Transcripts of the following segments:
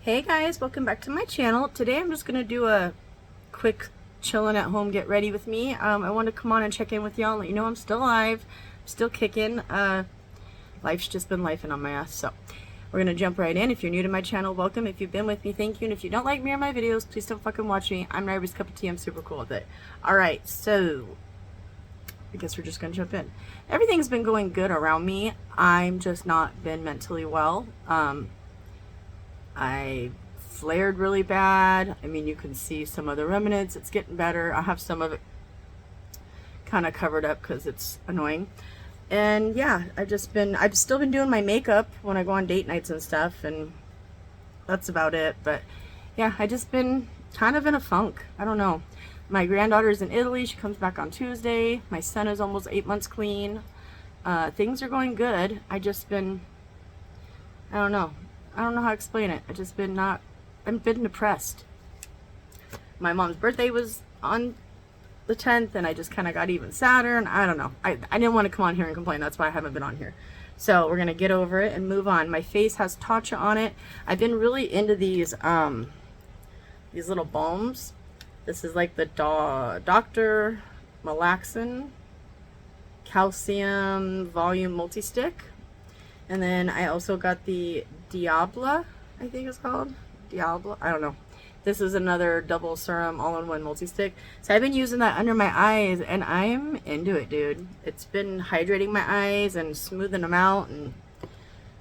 Hey guys, welcome back to my channel. Today I'm just gonna do a quick chilling at home, get ready with me. I wanted to come on and check in with y'all and let you know I'm still alive, I'm still kicking. Life's just been lifing on my ass, so we're gonna jump right in. If you're new to my channel, welcome. If you've been with me, thank you. And if you don't like me or my videos, please don't fucking watch me. I'm Ryder's cup of tea. I'm super cool with it. Alright, so I guess we're just gonna jump in. Everything's been going good around me. I'm just not been mentally well. I flared really bad. I mean, you can see some of the remnants. It's getting better. I have some of it kind of covered up because it's annoying. And yeah, I've still been doing my makeup when I go on date nights and stuff, and that's about it. But yeah, I just been kind of in a funk. I don't know. My granddaughter's in Italy. She comes back on Tuesday. My son is almost 8 months clean. Things are going good. I don't know. I don't know how to explain it. I've been depressed. My mom's birthday was on the 10th, and I just kind of got even sadder, and I don't know. I didn't want to come on here and complain. That's why I haven't been on here. So we're going to get over it and move on. My face has Tatcha on it. I've been really into these little balms. This is like the Dr. Malaxin Calcium Volume Multi-Stick. And then I also got the Diabla, I think it's called. Diabla, I don't know. This is another double serum all-in-one multi-stick. So I've been using that under my eyes, and I'm into it, dude. It's been hydrating my eyes and smoothing them out, and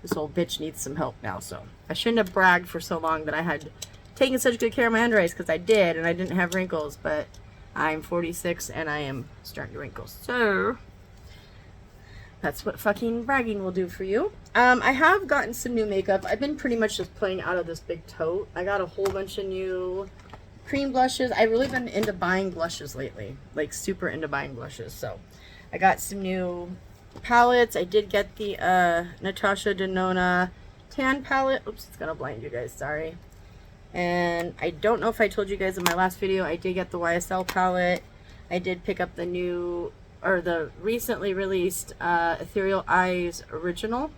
this old bitch needs some help now. So I shouldn't have bragged for so long that I had taken such good care of my under eyes, because I did, and I didn't have wrinkles, but I'm 46 and I am starting to wrinkle. So that's what fucking bragging will do for you. I have gotten some new makeup. I've been pretty much just playing out of this big tote. I got a whole bunch of new cream blushes. I've really been into buying blushes lately. Like super into buying blushes. So I got some new palettes. I did get the Natasha Denona tan palette. Oops, it's gonna blind you guys, sorry. And I don't know if I told you guys in my last video, I did get the YSL palette. I did pick up the recently released Ethereal Eyes Original.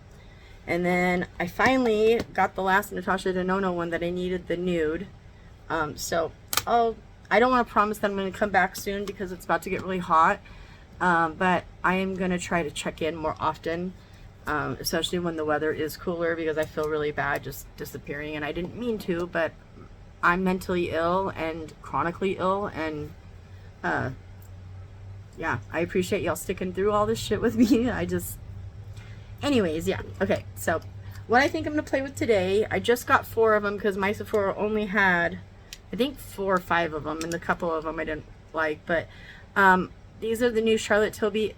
And then I finally got the last Natasha Denona one that I needed, the nude. So I don't want to promise that I'm going to come back soon because it's about to get really hot. But I am going to try to check in more often, especially when the weather is cooler, because I feel really bad just disappearing. And I didn't mean to, but I'm mentally ill and chronically ill, and yeah, I appreciate y'all sticking through all this shit with me. Anyways, yeah. Okay, so what I think I'm going to play with today, I just got 4 of them because my Sephora only had, I think, 4 or 5 of them, and a couple of them I didn't like. But these are the new Charlotte Tilbury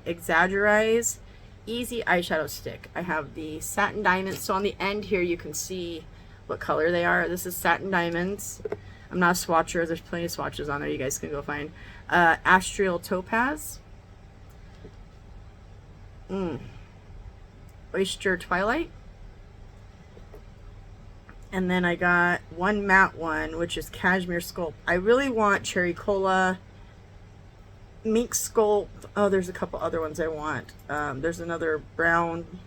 Exaggerize Easy Eyeshadow Stick. I have the Satin Diamonds. So on the end here, you can see what color they are. This is Satin Diamonds. I'm not a swatcher. There's plenty of swatches on there you guys can go find. Astral Topaz. Oyster Twilight. And then I got one matte one, which is Cashmere Sculpt. I really want Cherry Cola, Mink Sculpt. Oh, there's a couple other ones I want. There's another brown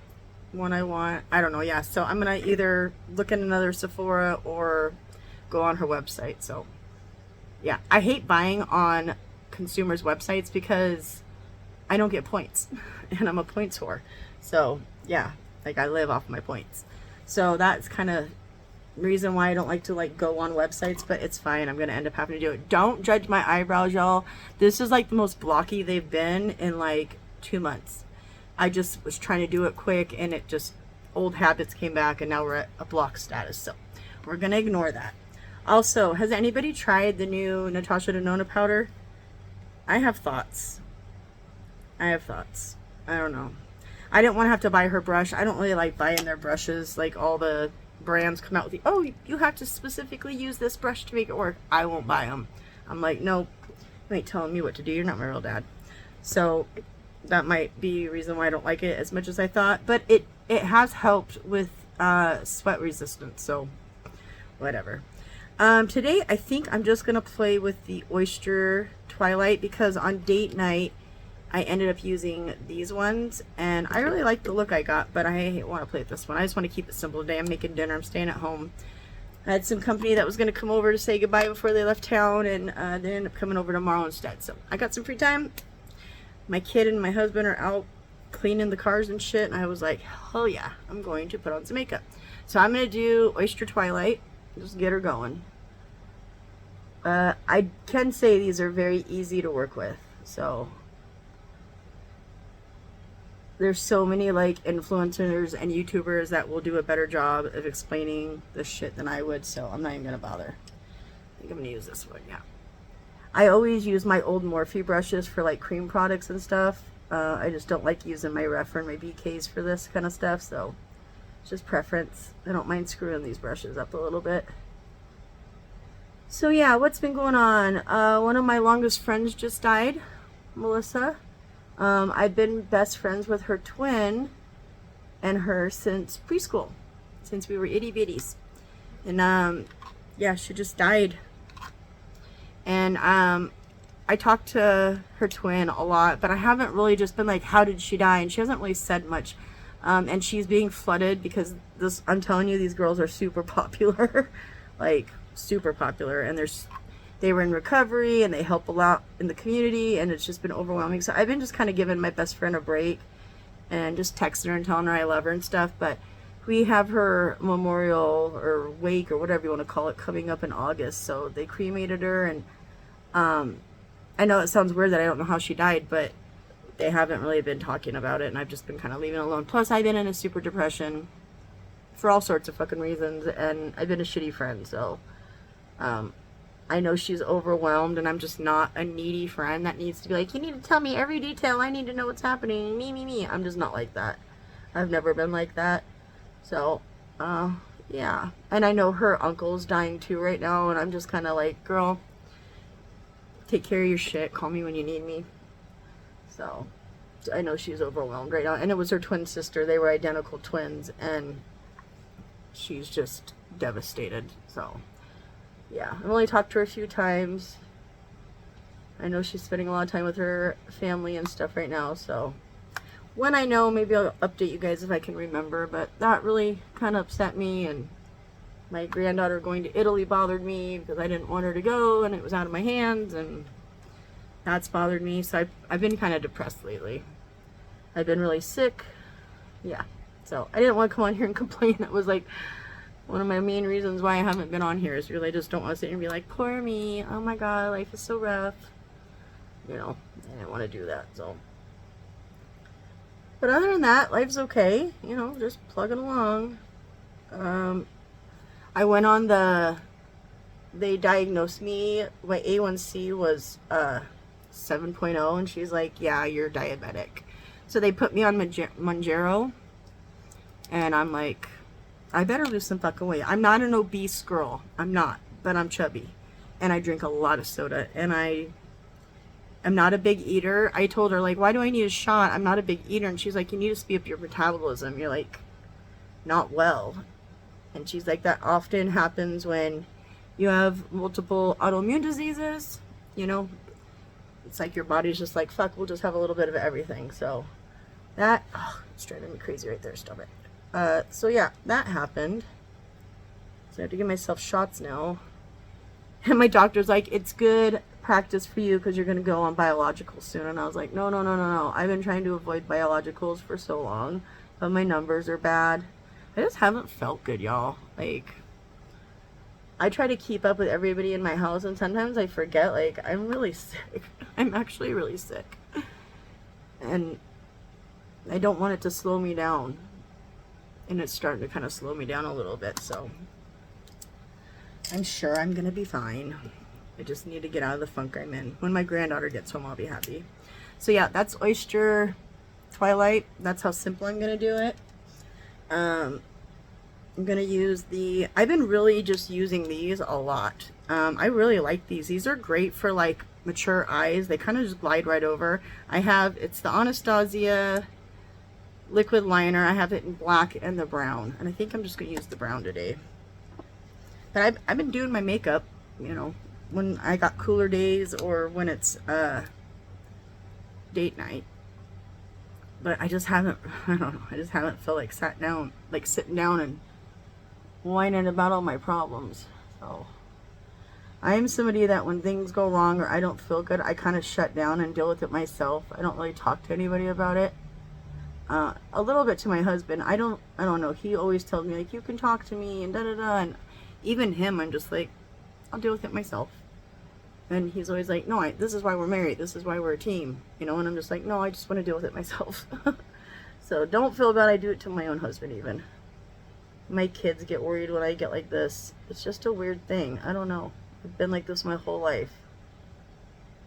one I want. I don't know. Yeah, so I'm going to either look at another Sephora or go on her website. So yeah, I hate buying on consumers' websites because I don't get points and I'm a points whore. So yeah, like I live off my points. So that's kind of reason why I don't like to like go on websites, but it's fine. I'm gonna end up having to do it. Don't judge my eyebrows, y'all. This is like the most blocky they've been in like 2 months. I just was trying to do it quick, and it just, old habits came back, and now we're at a block status. So we're gonna ignore that. Also, has anybody tried the new Natasha Denona powder? I have thoughts. I don't know. I didn't want to have to buy her brush. I don't really like buying their brushes. Like all the brands come out with oh, you have to specifically use this brush to make it work. I won't buy them. I'm like, nope. You ain't telling me what to do. You're not my real dad. So that might be a reason why I don't like it as much as I thought. But it has helped with sweat resistance. So whatever. Today I think I'm just going to play with the Oyster Twilight because on date night I ended up using these ones, and I really like the look I got, but I want to play with this one. I just want to keep it simple today. I'm making dinner. I'm staying at home. I had some company that was going to come over to say goodbye before they left town, and they ended up coming over tomorrow instead. So I got some free time. My kid and my husband are out cleaning the cars and shit, and I was like, hell yeah, I'm going to put on some makeup. So I'm going to do Oyster Twilight. Just get her going. I can say these are very easy to work with. So there's so many like influencers and YouTubers that will do a better job of explaining this shit than I would, so I'm not even gonna bother. I think I'm gonna use this one, yeah. I always use my old Morphe brushes for like cream products and stuff. I just don't like using my Ref and my BKs for this kind of stuff, so it's just preference. I don't mind screwing these brushes up a little bit. So yeah, what's been going on? One of my longest friends just died, Melissa. I've been best friends with her twin and her since preschool, since we were itty bitties. And yeah, she just died. And I talked to her twin a lot, but I haven't really just been like, how did she die? And she hasn't really said much. And she's being flooded because this, I'm telling you, these girls are super popular, like super popular. And they were in recovery and they help a lot in the community, and it's just been overwhelming. So I've been just kind of giving my best friend a break and just texting her and telling her I love her and stuff. But we have her memorial or wake or whatever you want to call it coming up in August. So they cremated her, and I know it sounds weird that I don't know how she died, but they haven't really been talking about it, and I've just been kind of leaving it alone. Plus I've been in a super depression for all sorts of fucking reasons, and I've been a shitty friend. So I know she's overwhelmed, and I'm just not a needy friend that needs to be like, you need to tell me every detail, I need to know what's happening, me. I'm just not like that. I've never been like that. So yeah. And I know her uncle's dying too right now, and I'm just kind of like, girl, take care of your shit, call me when you need me. So I know she's overwhelmed right now, and it was her twin sister. They were identical twins, and she's just devastated. So yeah, I've only talked to her a few times. I know she's spending a lot of time with her family and stuff right now, so when I know, maybe I'll update you guys if I can remember. But that really kind of upset me, and my granddaughter going to Italy bothered me because I didn't want her to go, and it was out of my hands, and that's bothered me. So I've been kind of depressed lately. I've been really sick. Yeah, so I didn't want to come on here and complain. That was like one of my main reasons why I haven't been on here, is really I just don't want to sit here and be like, poor me, oh my god, life is so rough. You know, I didn't want to do that, so. But other than that, life's okay, you know, just plugging along. I went on they diagnosed me, my A1C was 7.0, and she's like, yeah, you're diabetic. So they put me on Mounjaro, and I'm like, I better lose some fucking weight. I'm not an obese girl. I'm not, but I'm chubby. And I drink a lot of soda. And I am not a big eater. I told her, like, why do I need a shot? I'm not a big eater. And she's like, you need to speed up your metabolism. You're, like, not well. And she's like, that often happens when you have multiple autoimmune diseases. You know, it's like your body's just like, fuck, we'll just have a little bit of everything. So that, oh, it's driving me crazy right there. Stop it. So yeah, that happened. So I have to give myself shots now. And my doctor's like, it's good practice for you because you're going to go on biologicals soon. And I was like, no. I've been trying to avoid biologicals for so long, but my numbers are bad. I just haven't felt good, y'all. Like, I try to keep up with everybody in my house, and sometimes I forget, like, I'm really sick. I'm actually really sick. And I don't want it to slow me down. And it's starting to kind of slow me down a little bit, so I'm sure I'm going to be fine. I just need to get out of the funk I'm in. When my granddaughter gets home, I'll be happy. So yeah, that's Oyster Twilight. That's how simple I'm going to do it. I'm going to use I've been really just using these a lot. I really like these. These are great for like mature eyes. They kind of just glide right over. It's the Anastasia liquid liner. I have it in black and the brown, and I think I'm just gonna use the brown today. But I've been doing my makeup, you know, when I got cooler days, or when it's date night. But I just haven't, I don't know, I just haven't felt like sitting down and whining about all my problems. So I am somebody that when things go wrong or I don't feel good, I kind of shut down and deal with it myself. I don't really talk to anybody about it. A little bit to my husband. I don't know. He always tells me, like, you can talk to me and da-da-da. And even him, I'm just like, I'll deal with it myself. And he's always like, no, this is why we're married. This is why we're a team. You know, and I'm just like, no, I just want to deal with it myself. So don't feel bad. I do it to my own husband even. My kids get worried when I get like this. It's just a weird thing. I don't know. I've been like this my whole life.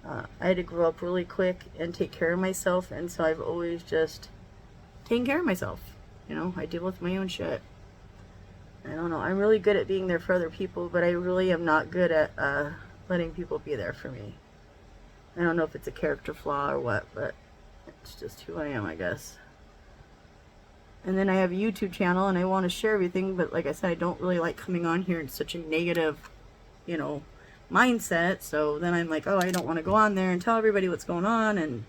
I had to grow up really quick and take care of myself. And so I've always just taking care of myself. You know, I deal with my own shit. I don't know. I'm really good at being there for other people, but I really am not good at letting people be there for me. I don't know if it's a character flaw or what, but it's just who I am, I guess. And then I have a YouTube channel and I want to share everything, but like I said, I don't really like coming on here in such a negative, you know, mindset. So then I'm like, oh, I don't want to go on there and tell everybody what's going on, and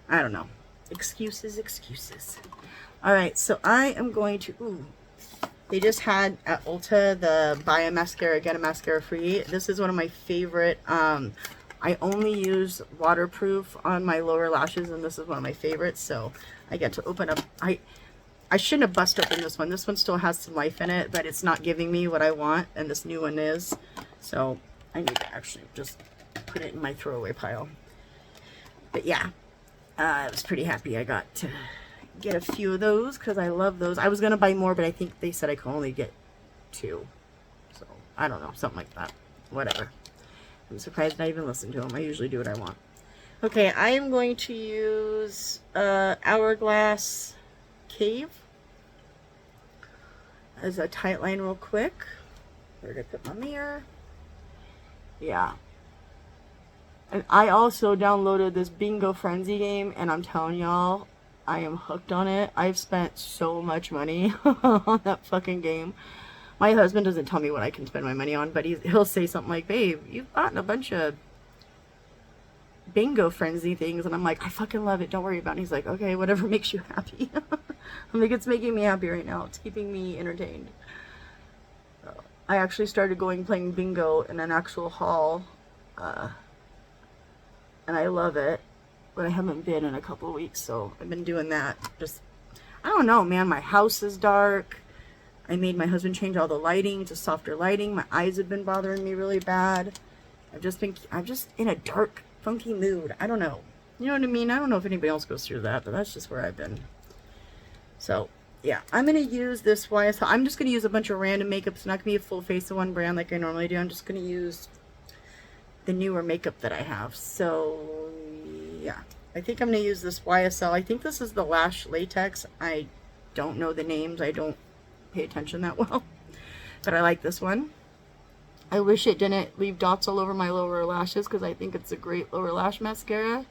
I don't know. Excuses. All right, so I am going to, they just had at Ulta the buy a mascara, get a mascara free. This is one of my favorite. I only use waterproof on my lower lashes, and this is one of my favorites. So I get to open up. I shouldn't have bust open this one. This one still has some life in it, but it's not giving me what I want, and this new one is. So I need to actually just put it in my throwaway pile. But yeah. I was pretty happy I got to get a few of those because I love those. I was going to buy more, but I think they said I could only get 2. So, I don't know. Something like that. Whatever. I'm surprised I even listened to them. I usually do what I want. Okay, I am going to use Hourglass Cave as a tight line real quick. Where did I put my mirror? Yeah. And I also downloaded this Bingo Frenzy game, and I'm telling y'all, I am hooked on it. I've spent so much money on that fucking game. My husband doesn't tell me what I can spend my money on, but he'll say something like, babe, you've bought a bunch of Bingo Frenzy things. And I'm like, I fucking love it. Don't worry about it. And he's like, okay, whatever makes you happy. I'm like, it's making me happy right now. It's keeping me entertained. I actually started playing bingo in an actual hall. And I love it, but I haven't been in a couple of weeks, so I've been doing that. Just, I don't know, man, my house is dark. I made my husband change all the lighting to softer lighting. My eyes have been bothering me really bad. I'm just in a dark, funky mood. I don't know. You know what I mean? I don't know if anybody else goes through that, but that's just where I've been. So, yeah, I'm going to use this YSL. I'm just going to use a bunch of random makeup. It's not going to be a full face of one brand like I normally do. I'm just going to use the newer makeup that I have. So yeah, I think I'm going to use this YSL. I think this is the Lash Latex. I don't know the names. I don't pay attention that well, but I like this one. I wish it didn't leave dots all over my lower lashes because I think it's a great lower lash mascara,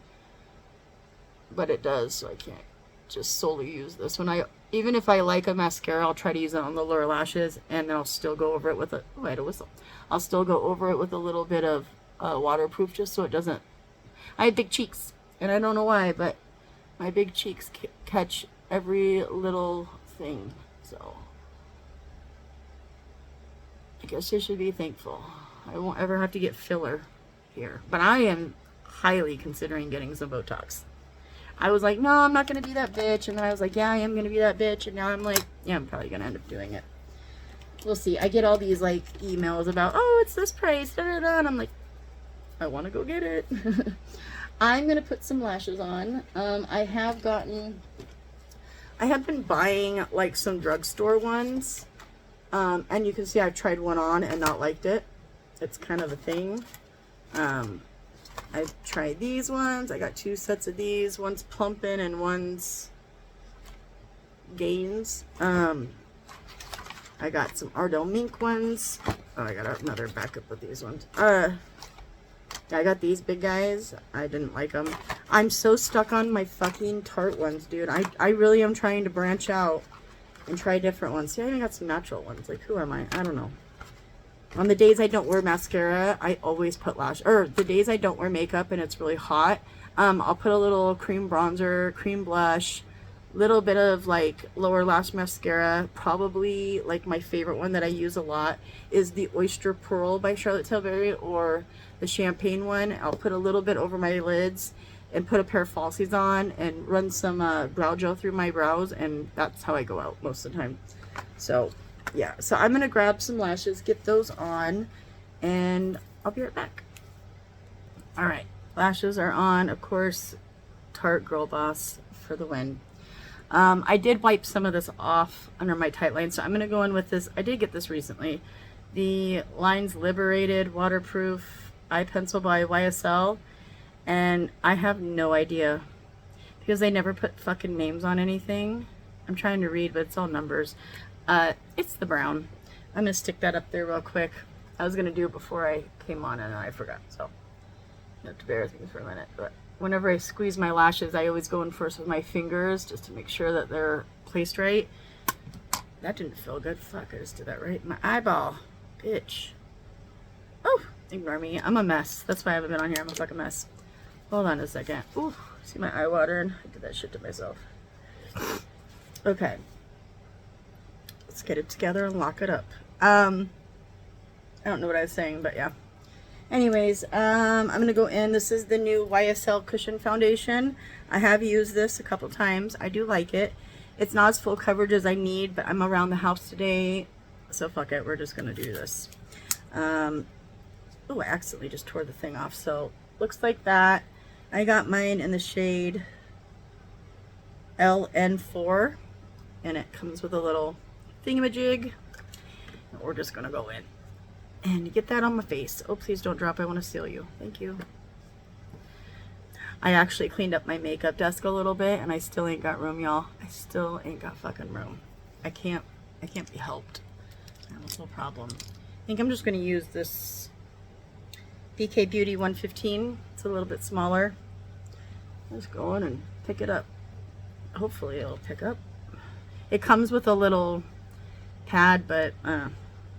but it does, so I can't just solely use this one. Even if I like a mascara, I'll try to use it on the lower lashes, and then I'll still go over it with a, oh, I had a whistle. I'll still go over it with a little bit of waterproof just so it doesn't. I have big cheeks, and I don't know why, but my big cheeks catch every little thing, so I guess I should be thankful. I won't ever have to get filler here, but I am highly considering getting some Botox. I was like, no, I'm not going to be that bitch, and then I was like, yeah, I am going to be that bitch, and now I'm like, yeah, I'm probably going to end up doing it. We'll see. I get all these, like, emails about, oh, it's this price, da-da-da, and I'm like, I want to go get it. I'm going to put some lashes on. I have been buying, like, some drugstore ones, and you can see I've tried one on and not liked it. It's kind of a thing. I've tried these ones. I got 2 sets of these. One's Plumpin' and one's Gains. I got some Ardell Mink ones. Oh, I got another backup with these ones. I got these big guys. I didn't like them. I'm so stuck on my fucking Tarte ones, dude. I really am trying to branch out and try different ones. See, I even got some natural ones. Like, who am I? I don't know. On the days I don't wear mascara, I always put the days I don't wear makeup and it's really hot, I'll put a little cream bronzer, cream blush, little bit of like lower lash mascara. Probably like my favorite one that I use a lot is the Oyster Pearl by Charlotte Tilbury, or the champagne one. I'll put a little bit over my lids and put a pair of falsies on and run some brow gel through my brows, and that's how I go out most of the time. So yeah, so I'm gonna grab some lashes, get those on, and I'll be right back. All right, lashes are on, of course, Tarte Girl Boss for the win. I did wipe some of this off under my tight line, so I'm going to go in with this. I did get this recently. The Lines Liberated Waterproof Eye Pencil by YSL. And I have no idea, because they never put fucking names on anything. I'm trying to read, but it's all numbers. It's the brown. I'm going to stick that up there real quick. I was going to do it before I came on, and I forgot. So you have to bear with me for a minute. But whenever I squeeze my lashes, I always go in first with my fingers just to make sure that they're placed right. That didn't feel good. Fuck, I just did that right. My eyeball. Bitch. Oh, ignore me. I'm a mess. That's why I haven't been on here. I'm a fucking mess. Hold on a second. Ooh, see my eye watering? I did that shit to myself. Okay. Let's get it together and lock it up. I don't know what I was saying, but yeah. Anyways, I'm going to go in. This is the new YSL Cushion Foundation. I have used this a couple times. I do like it. It's not as full coverage as I need, but I'm around the house today, so fuck it. We're just going to do this. Oh, I accidentally just tore the thing off. So, looks like that. I got mine in the shade LN4, and it comes with a little thingamajig. And we're just going to go in and get that on my face. Oh, please don't drop. I want to seal you. Thank you. I actually cleaned up my makeup desk a little bit, and I still ain't got room, y'all. I still ain't got fucking room. I can't be helped. I have a little problem. I think I'm just going to use this BK Beauty 115. It's a little bit smaller. Just go in and pick it up. Hopefully it'll pick up. It comes with a little pad, but I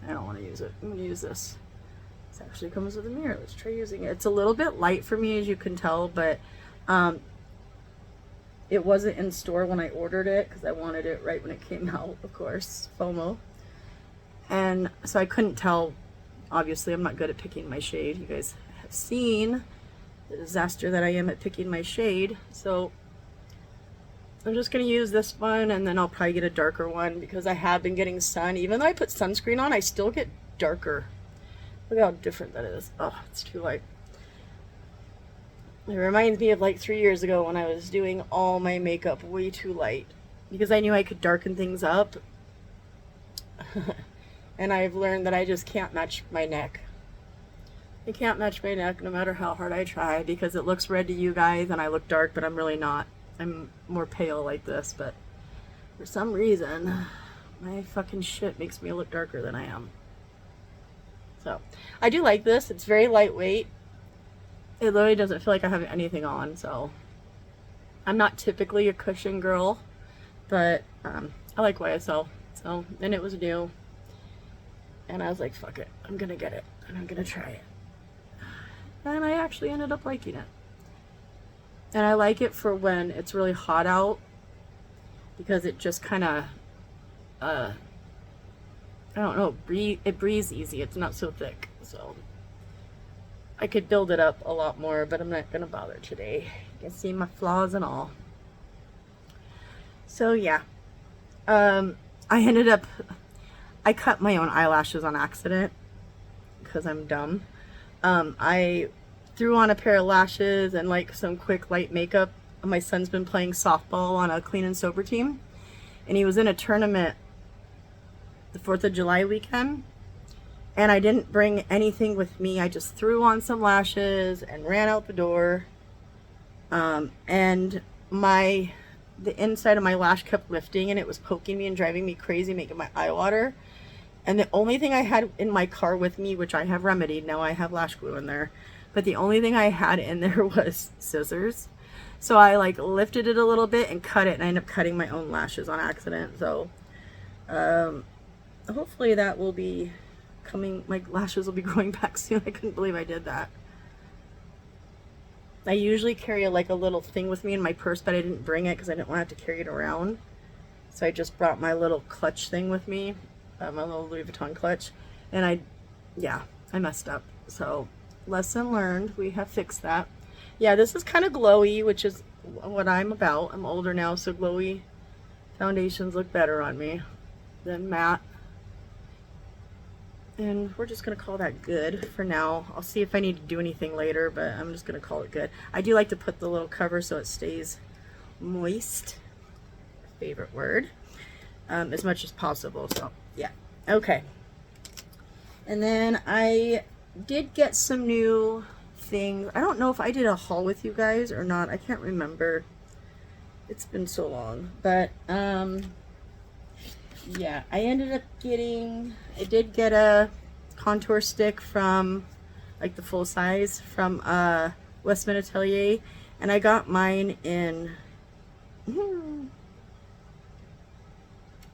don't want to use it. I'm going to use this. This actually comes with a mirror. Let's try using it. It's a little bit light for me, as you can tell, but it wasn't in store when I ordered it because I wanted it right when it came out, of course, FOMO. And so I couldn't tell. Obviously, I'm not good at picking my shade. You guys have seen the disaster that I am at picking my shade. So I'm just going to use this one, and then I'll probably get a darker one because I have been getting sun. Even though I put sunscreen on, I still get darker. Look how different that is. Oh, it's too light. It reminds me of like 3 years ago when I was doing all my makeup way too light because I knew I could darken things up. And I've learned that I just can't match my neck. I can't match my neck no matter how hard I try because it looks red to you guys and I look dark, but I'm really not. I'm more pale like this, but for some reason, my fucking shit makes me look darker than I am. So, I do like this. It's very lightweight. It literally doesn't feel like I have anything on, so I'm not typically a cushion girl, but I like YSL. So, and it was new. And I was like, fuck it. I'm gonna get it. And I'm gonna try it. And I actually ended up liking it. And I like it for when it's really hot out because it just kind of, I don't know, it breathes easy. It's not so thick. So I could build it up a lot more, but I'm not going to bother today. You can see my flaws and all. So yeah, I cut my own eyelashes on accident because I'm dumb. I threw on a pair of lashes and like some quick light makeup. My son's been playing softball on a clean and sober team, and he was in a tournament the 4th of July weekend, and I didn't bring anything with me. I just threw on some lashes and ran out the door, and the inside of my lash kept lifting, and it was poking me and driving me crazy, making my eye water. And the only thing I had in my car with me, which I have remedied, now I have lash glue in there, but the only thing I had in there was scissors. So I like lifted it a little bit and cut it, and I ended up cutting my own lashes on accident. So hopefully that will be coming, my lashes will be growing back soon. I couldn't believe I did that. I usually carry like a little thing with me in my purse, but I didn't bring it because I didn't want to have to carry it around. So I just brought my little clutch thing with me, my little Louis Vuitton clutch. And yeah, I messed up. So lesson learned, we have fixed that. Yeah, this is kind of glowy, which is what I'm about. I'm older now, so glowy foundations look better on me than matte. And we're just going to call that good for now. I'll see if I need to do anything later, but I'm just going to call it good. I do like to put the little cover so it stays moist. Favorite word. As much as possible. So, yeah. Okay. And then I did get some new things. I don't know if I did a haul with you guys or not. I can't remember. It's been so long. But, yeah, I ended up getting, I did get a contour stick from, like the full size, from Westman Atelier, and I got mine in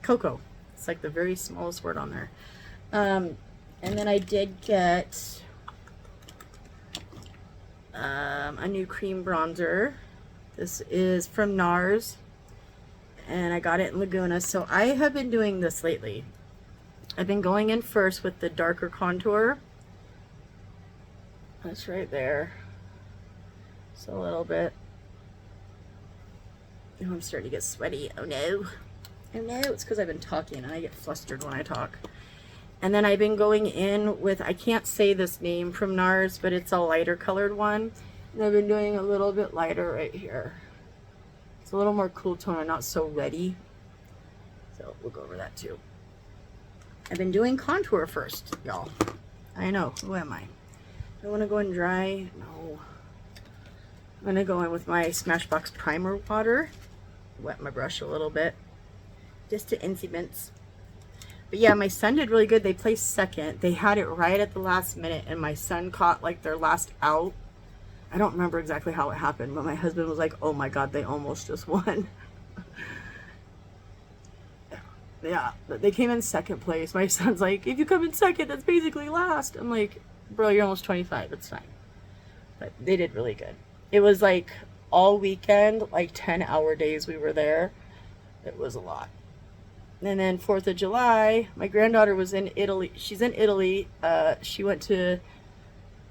Cocoa. It's like the very smallest word on there. And then I did get a new cream bronzer. This is from NARS. And I got it in Laguna. So I have been doing this lately. I've been going in first with the darker contour. That's right there. Just a little bit. Oh, I'm starting to get sweaty. Oh no. Oh no, it's because I've been talking and I get flustered when I talk. And then I've been going in with, I can't say this name from NARS, but it's a lighter colored one. And I've been doing a little bit lighter right here. It's a little more cool tone and not so reddy. So we'll go over that too. I've been doing contour first, y'all. I know, who am I? Do I want to go in dry? No. I'm going to go in with my Smashbox primer water. Wet my brush a little bit. Just to incidents. But yeah, my son did really good. They placed second. They had it right at the last minute and my son caught like their last out. I don't remember exactly how it happened, but my husband was like, oh my God, they almost just won. Yeah, but they came in second place. My son's like, if you come in second, that's basically last. I'm like, bro, you're almost 25. It's fine. But they did really good. It was like all weekend, like 10-hour days we were there. It was a lot. And then 4th of July, my granddaughter was in Italy. She's in Italy. She went to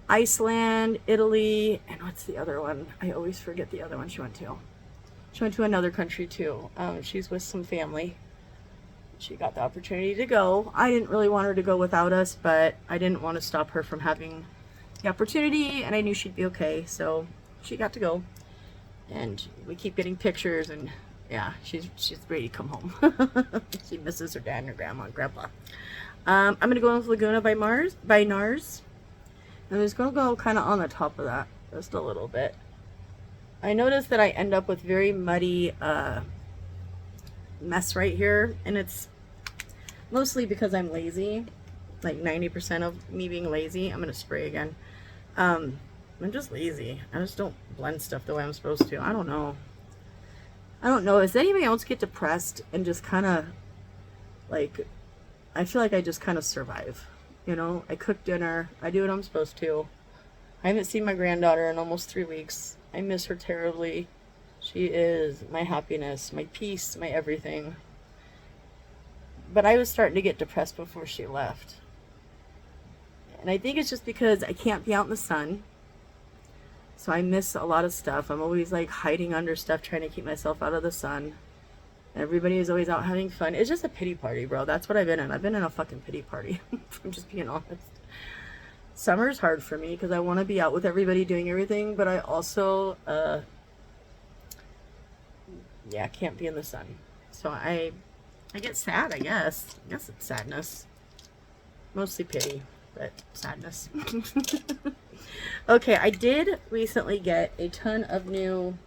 Iceland, Italy, and what's the other one? I always forget the other one she went to. She went to another country too. She's with some family. She got the opportunity to go. I didn't really want her to go without us, but I didn't want to stop her from having the opportunity, and I knew she'd be okay, so she got to go. And we keep getting pictures, and yeah, she's ready to come home. She misses her dad and her grandma and grandpa. I'm gonna go in with Laguna by NARS. I'm just going to go kind of on the top of that, just a little bit. I noticed that I end up with very muddy mess right here, and it's mostly because I'm lazy. Like 90% of me being lazy. I'm going to spray again. I'm just lazy. I just don't blend stuff the way I'm supposed to. I don't know. Does anybody else get depressed and just kind of, like, I feel like I just kind of survive. You know, I cook dinner. I do what I'm supposed to. I haven't seen my granddaughter in almost 3 weeks. I miss her terribly. She is my happiness, my peace, my everything. But I was starting to get depressed before she left. And I think it's just because I can't be out in the sun. So I miss a lot of stuff. I'm always like hiding under stuff, trying to keep myself out of the sun. Everybody is always out having fun. It's just a pity party, bro. That's what I've been in. I've been in a fucking pity party. I'm just being honest. Summer's hard for me because I want to be out with everybody doing everything, but I also, yeah, can't be in the sun. So I get sad, I guess. I guess it's sadness. Mostly pity, but sadness. Okay, I did recently get a ton of new...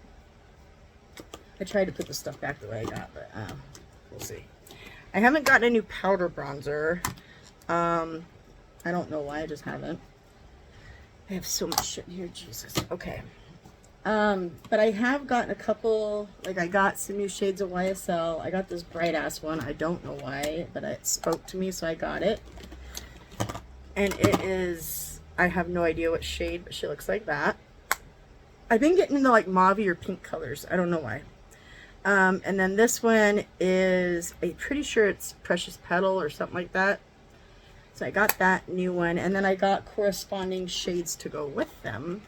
I tried to put the stuff back the way I got, but we'll see. I haven't gotten a new powder bronzer. I don't know why, I just haven't. I have so much shit in here, Jesus. Okay. But I have gotten a couple, like I got some new shades of YSL. I got this bright ass one. I don't know why, but it spoke to me, so I got it. And it is, I have no idea what shade, but she looks like that. I've been getting into like mauve or pink colors. I don't know why. And then this one is, I'm pretty sure it's Precious Petal or something like that. So I got that new one, and then I got corresponding shades to go with them.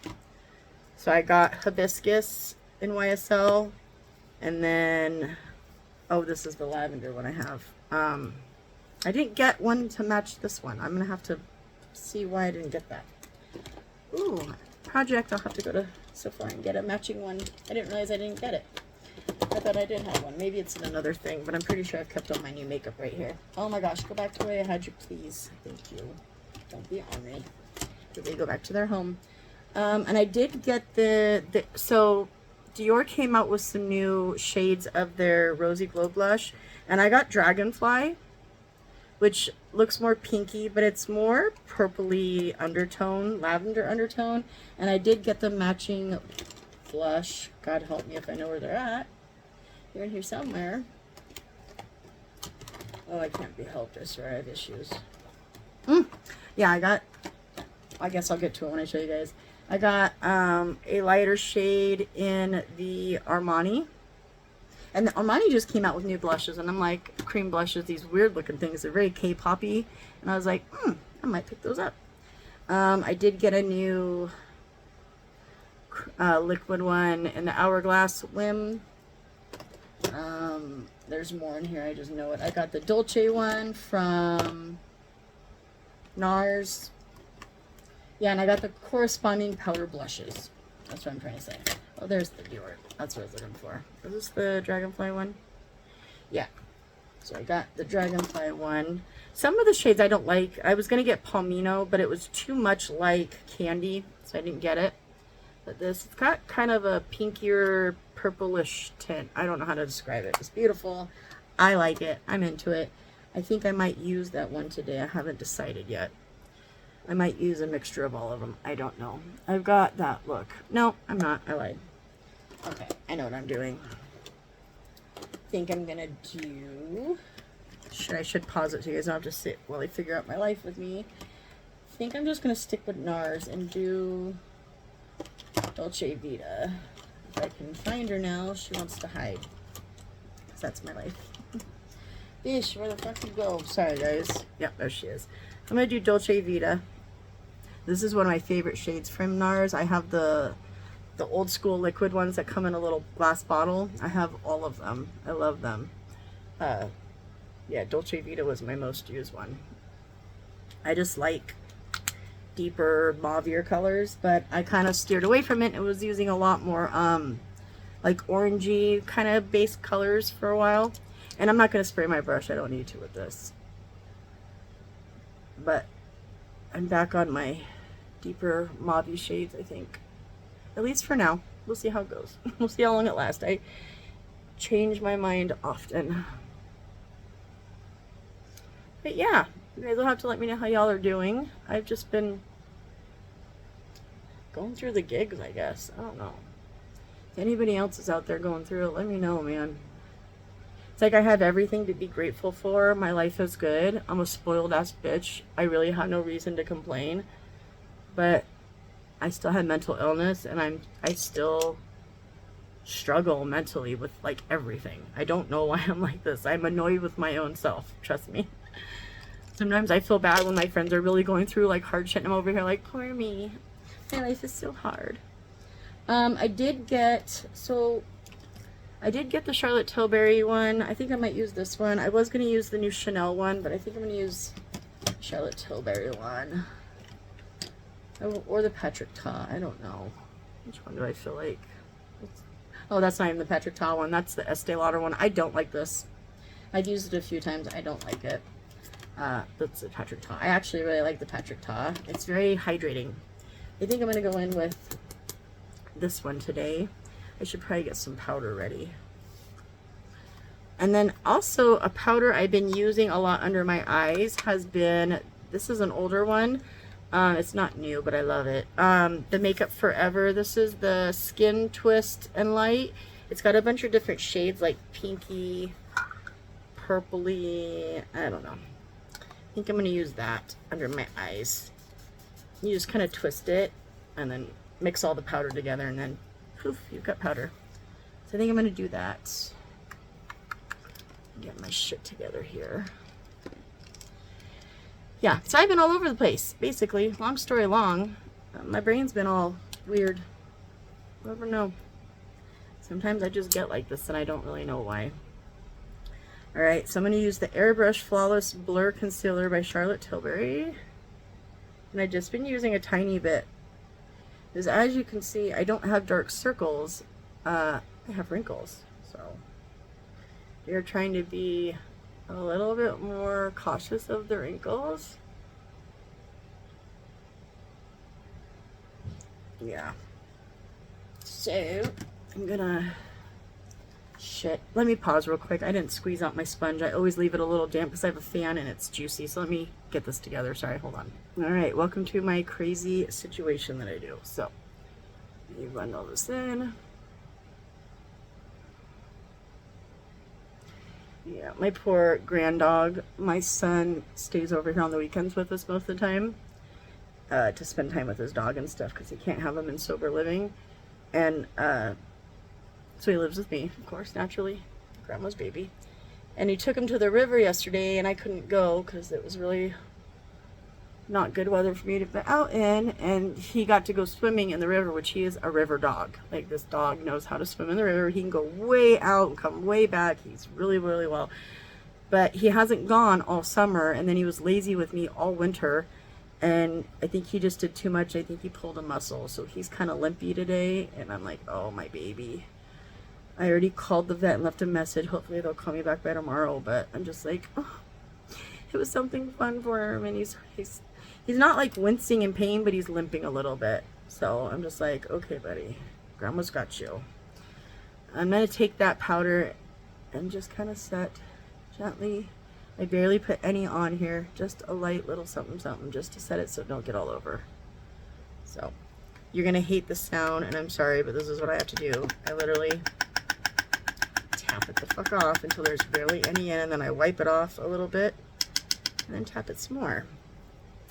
So I got Hibiscus in YSL, and then, oh, this is the lavender one I have. I didn't get one to match this one. I'm gonna have to see why I didn't get that. Ooh, project, I'll have to go to Sephora and get a matching one. I didn't realize I didn't get it. I thought I did have one. Maybe it's in another thing, but I'm pretty sure I've kept all my new makeup right here. Oh my gosh, go back to where I had you, please. Thank you. Don't be ornery. They go back to their home. And I did get so Dior came out with some new shades of their Rosy Glow Blush, and I got Dragonfly, which looks more pinky, but it's more purpley undertone, lavender undertone. And I did get the matching blush. God help me if I know where they're at. They're in here somewhere. Oh, I can't be helped. I swear I have issues. Yeah, I guess I'll get to it when I show you guys. I got a lighter shade in the Armani. And the Armani just came out with new blushes, and I'm like, cream blushes, these weird looking things. They're very K-poppy. And I was like, I might pick those up. I did get a new liquid one in the Hourglass Whim. There's more in here, I just know it. I got the Dolce one from NARS. Yeah, and I got the corresponding powder blushes. That's what I'm trying to say. Oh, there's the Dior. That's what I was looking for. Is this the Dragonfly one? Yeah. So I got the Dragonfly one. Some of the shades I don't like. I was going to get Palmino, but it was too much like Candy, so I didn't get it. But this, it's got kind of a pinkier, purplish tint. I don't know how to describe it. It's beautiful. I like it. I'm into it. I think I might use that one today. I haven't decided yet. I might use a mixture of all of them. I don't know. I've got that look. No, I'm not. I lied. Okay, I know what I'm doing. I think I'm gonna do... I should pause it so you guys don't have to sit while I figure out my life with me. I think I'm just gonna stick with NARS and do Dolce Vita. If I can find her now, she wants to hide. Because that's my life. Bish, where the fuck you go? Sorry, guys. Yep, there she is. I'm gonna do Dolce Vita. This is one of my favorite shades from NARS. I have the old school liquid ones that come in a little glass bottle. I have all of them. I love them. Yeah, Dolce Vita was my most used one. I just like deeper, mauvier colors, but I kind of steered away from it. It was using a lot more like orangey kind of base colors for a while. And I'm not going to spray my brush. I don't need to with this. But I'm back on my deeper mauve shades, I think. At least for now. We'll see how it goes. We'll see how long it lasts. I change my mind often. But yeah, you guys will have to let me know how y'all are doing. I've just been going through the gigs, I guess. I don't know. If anybody else is out there going through it, let me know, man. It's like I have everything to be grateful for. My life is good. I'm a spoiled ass bitch. I really have no reason to complain. But I still have mental illness, and I still struggle mentally with like everything. I don't know why I'm like this. I'm annoyed with my own self. Trust me. Sometimes I feel bad when my friends are really going through like hard shit, and I'm over here like, poor me. My life is so hard. I did get the Charlotte Tilbury one. I think I might use this one. I was going to use the new Chanel one, but I think I'm going to use Charlotte Tilbury one. Or the Patrick Ta. I don't know. Which one do I feel like? Oh, that's not even the Patrick Ta one. That's the Estee Lauder one. I don't like this. I've used it a few times. I don't like it. That's the Patrick Ta. I actually really like the Patrick Ta. It's very hydrating. I think I'm going to go in with this one today. I should probably get some powder ready. And then also a powder I've been using a lot under my eyes has been, this is an older one. It's not new, but I love it. The Makeup Forever. This is the Skin Twist and Light. It's got a bunch of different shades like pinky, purpley, I don't know. I think I'm going to use that under my eyes. You just kind of twist it and then mix all the powder together and then Poof, you've got powder. So I think I'm going to do that. Get my shit together here. Yeah, so I've been all over the place, basically. Long story long, my brain's been all weird. You'll never know. Sometimes I just get like this and I don't really know why. Alright, so I'm going to use the Airbrush Flawless Blur Concealer by Charlotte Tilbury. And I've just been using a tiny bit. Because as you can see, I don't have dark circles. I have wrinkles. So you're trying to be a little bit more cautious of the wrinkles. Yeah. So I'm gonna, shit, let me pause real quick. I didn't squeeze out my sponge. I always leave it a little damp because I have a fan and it's juicy. So let me get this together. Sorry, hold on. All right, welcome to my crazy situation that I do. So let me run all this in. Yeah, my poor grand dog. My son stays over here on the weekends with us most of the time to spend time with his dog and stuff because he can't have him in sober living. And so he lives with me, of course, naturally, grandma's baby. And he took him to the river yesterday and I couldn't go because it was really not good weather for me to be out in. And he got to go swimming in the river, which he is a river dog. Like, this dog knows how to swim in the river. He can go way out and come way back. He's really, really well. But he hasn't gone all summer, and then he was lazy with me all winter. And I think he just did too much. I think he pulled a muscle. So he's kind of limpy today. And I'm like, oh, my baby. I already called the vet and left a message. Hopefully they'll call me back by tomorrow. But I'm just like, oh, it was something fun for him. And he's not like wincing in pain, but he's limping a little bit. So I'm just like, okay, buddy, grandma's got you. I'm going to take that powder and just kind of set gently. I barely put any on here, just a light little something something just to set it so it don't get all over. So you're going to hate the sound, and I'm sorry, but this is what I have to do. I literally tap it the fuck off until there's barely any in, and then I wipe it off a little bit and then tap it some more.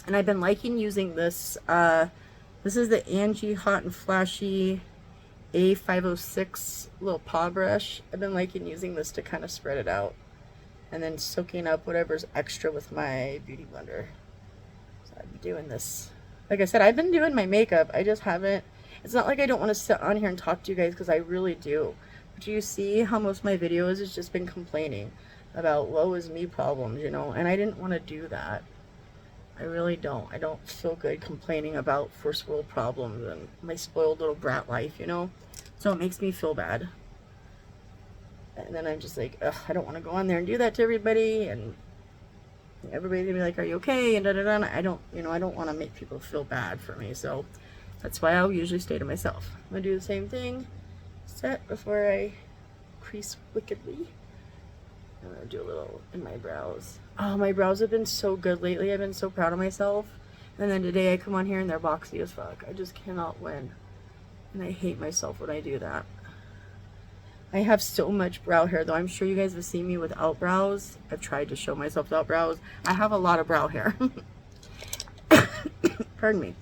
And I've been liking using this. This is the Angie Hot and Flashy A506 little paw brush. I've been liking using this to kind of spread it out. And then soaking up whatever's extra with my beauty blender. So I've been doing this. Like I said, I've been doing my makeup. I just haven't. It's not like I don't want to sit on here and talk to you guys, because I really do. But do you see how most of my videos has just been complaining about woe is me problems, you know? And I didn't want to do that. I really don't. I don't feel good complaining about first world problems and my spoiled little brat life, you know? So it makes me feel bad. And then I'm just like, ugh, I don't want to go on there and do that to everybody. And everybody's going to be like, are you okay? And da-da-da. I don't, you know, I don't want to make people feel bad for me. So that's why I'll usually stay to myself. I'm going to do the same thing. Set before I crease wickedly. I'm going to do a little in my brows. Oh, my brows have been so good lately. I've been so proud of myself. And then today I come on here and they're boxy as fuck. I just cannot win. And I hate myself when I do that. I have so much brow hair, though. I'm sure you guys have seen me without brows. I've tried to show myself without brows. I have a lot of brow hair. Pardon me.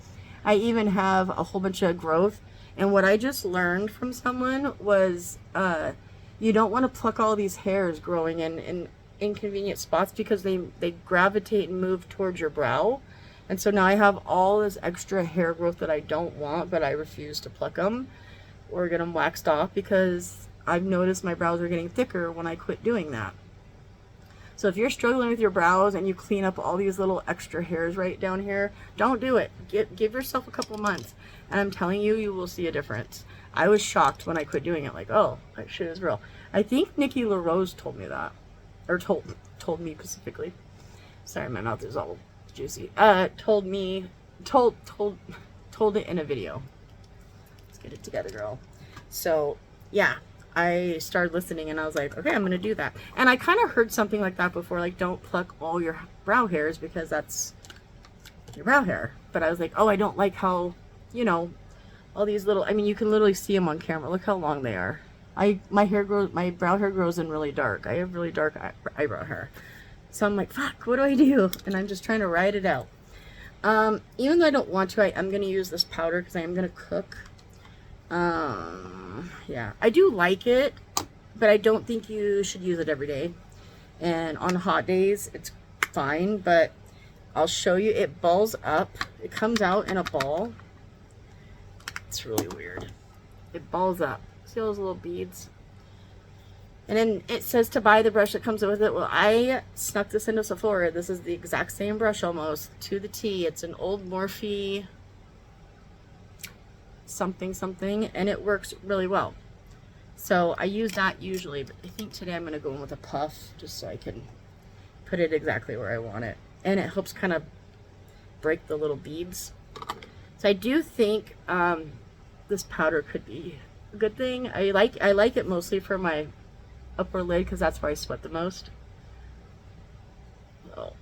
I even have a whole bunch of growth. And what I just learned from someone was you don't want to pluck all these hairs growing in inconvenient spots, because they gravitate and move towards your brow. And so now I have all this extra hair growth that I don't want, but I refuse to pluck them or get them waxed off, because I've noticed my brows are getting thicker when I quit doing that. So if you're struggling with your brows and you clean up all these little extra hairs right down here, don't do it. Give yourself a couple months, and I'm telling you, you will see a difference. I was shocked when I quit doing it, like, oh, that shit is real. I think Nikki LaRose told me that, or told me specifically. Sorry, my mouth is all juicy. Told it in a video. Let's get it together, girl. So yeah, I started listening and I was like, okay, I'm gonna do that. And I kind of heard something like that before, like, don't pluck all your brow hairs because that's your brow hair. But I was like, oh, I don't like how, you know, all these little, I mean, you can literally see them on camera. Look how long they are. My brow hair grows in really dark. I have really dark eyebrow hair. So I'm like, fuck, what do I do? And I'm just trying to ride it out. Even though I don't want to, I'm going to use this powder because I am going to cook. Yeah, I do like it, but I don't think you should use it every day. And on hot days, it's fine, but I'll show you. It balls up. It comes out in a ball. It's really weird. It balls up. See those little beads? And then it says to buy the brush that comes with it. Well, I snuck this into Sephora. This is the exact same brush almost to the T. It's an old Morphe something something, and it works really well. So I use that usually, but I think today I'm going to go in with a puff just so I can put it exactly where I want it. And it helps kind of break the little beads. So I do think this powder could be a good thing. I like it mostly for my upper lid because that's where I sweat the most. So,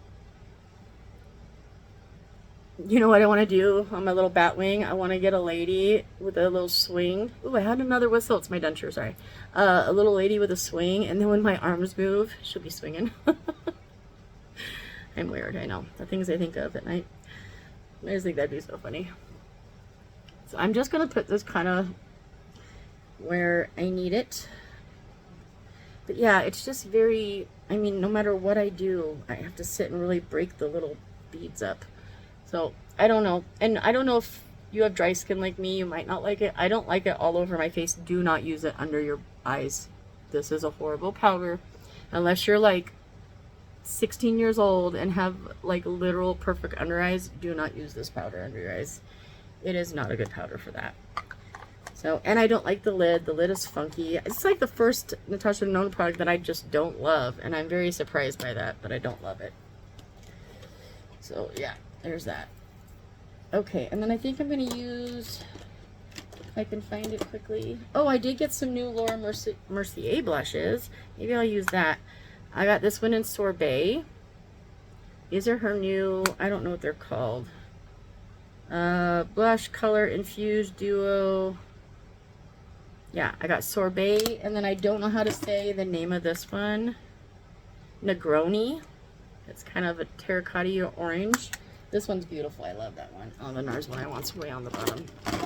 you know what I want to do on my little bat wing? I want to get a lady with a little swing. Ooh, I had another whistle. It's my denture, sorry. A little lady with a swing, and then when my arms move, she'll be swinging. I'm weird, I know. The things I think of at night. I just think that'd be so funny. So I'm just going to put this kind of where I need it. But yeah, it's just very, I mean, no matter what I do, I have to sit and really break the little beads up. So I don't know. And I don't know if you have dry skin like me, you might not like it. I don't like it all over my face. Do not use it under your eyes. This is a horrible powder. Unless you're like 16 years old and have like literal perfect under eyes, do not use this powder under your eyes. It is not a good powder for that. So, and I don't like the lid. The lid is funky. It's like the first Natasha Denona product that I just don't love, and I'm very surprised by that, but I don't love it. So yeah, there's that. Okay, and then I think I'm going to use, if I can find it quickly. Oh, I did get some new Laura Mercier blushes. Maybe I'll use that. I got this one in Sorbet. These are her new, I don't know what they're called. Blush Color Infused Duo. Yeah, I got Sorbet, and then I don't know how to say the name of this one. Negroni. It's kind of a terracotta orange. This one's beautiful. I love that one. Oh, the NARS one I want's way on the bottom. I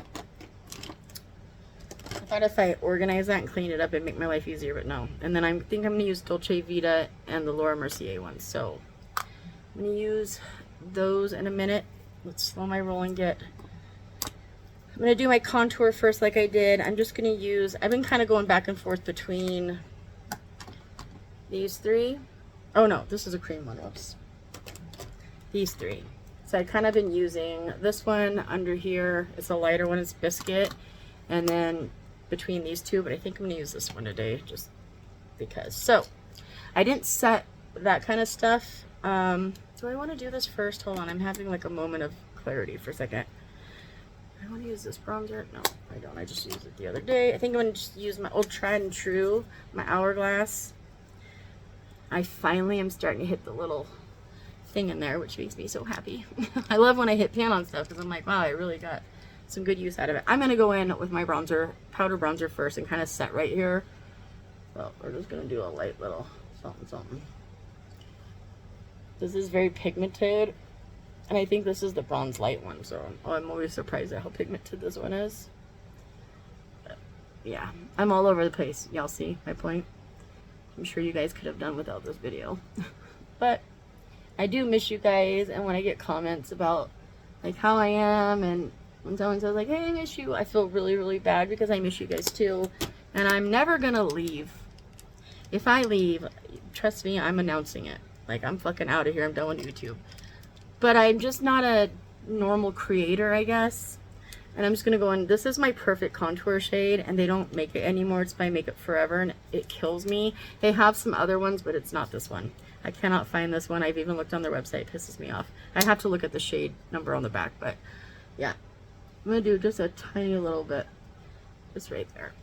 thought if I organize that and clean it up, it'd make my life easier, but no. And then I think I'm going to use Dolce Vita and the Laura Mercier one. So I'm going to use those in a minute. Let's slow my roll and get... I'm going to do my contour first like I did. I'm just going to use... I've been kind of going back and forth between these three. Oh no, this is a cream one. Whoops. These three. So I've kind of been using this one under here. It's a lighter one. It's Biscuit. And then between these two. But I think I'm going to use this one today just because. So I didn't set that kind of stuff. Do I want to do this first? Hold on. I'm having like a moment of clarity for a second. I want to use this bronzer. No, I don't. I just used it the other day. I think I'm going to just use my old tried and true, my Hourglass. I finally am starting to hit the little thing in there, which makes me so happy. I love when I hit pan on stuff because I'm like, wow, I really got some good use out of it. I'm going to go in with my bronzer, powder bronzer first and kind of set right here. So we're just going to do a light little something, something. This is very pigmented. And I think this is the bronze light one, so I'm always surprised at how pigmented this one is. But yeah, I'm all over the place. Y'all see my point? I'm sure you guys could have done without this video. But I do miss you guys, and when I get comments about like how I am, and when someone says like, hey, I miss you, I feel really, really bad because I miss you guys too. And I'm never gonna leave. If I leave, trust me, I'm announcing it. Like, I'm fucking out of here. I'm done with YouTube. But I'm just not a normal creator, I guess. And I'm just going to go in. This is my perfect contour shade, and they don't make it anymore. It's by Make Up Forever, and it kills me. They have some other ones, but it's not this one. I cannot find this one. I've even looked on their website. It pisses me off. I have to look at the shade number on the back, but yeah. I'm going to do just a tiny little bit. Just right there.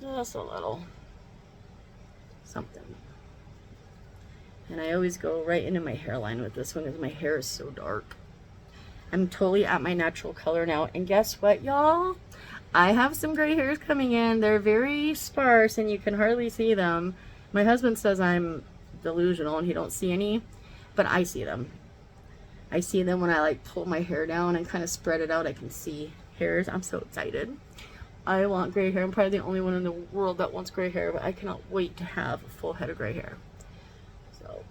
Just a little something. And I always go right into my hairline with this one because my hair is so dark. I'm totally at my natural color now. And guess what, y'all? I have some gray hairs coming in. They're very sparse and you can hardly see them. My husband says I'm delusional and he don't see any, but I see them. I see them when I like pull my hair down and kind of spread it out. I can see hairs. I'm so excited. I want gray hair. I'm probably the only one in the world that wants gray hair, but I cannot wait to have a full head of gray hair. So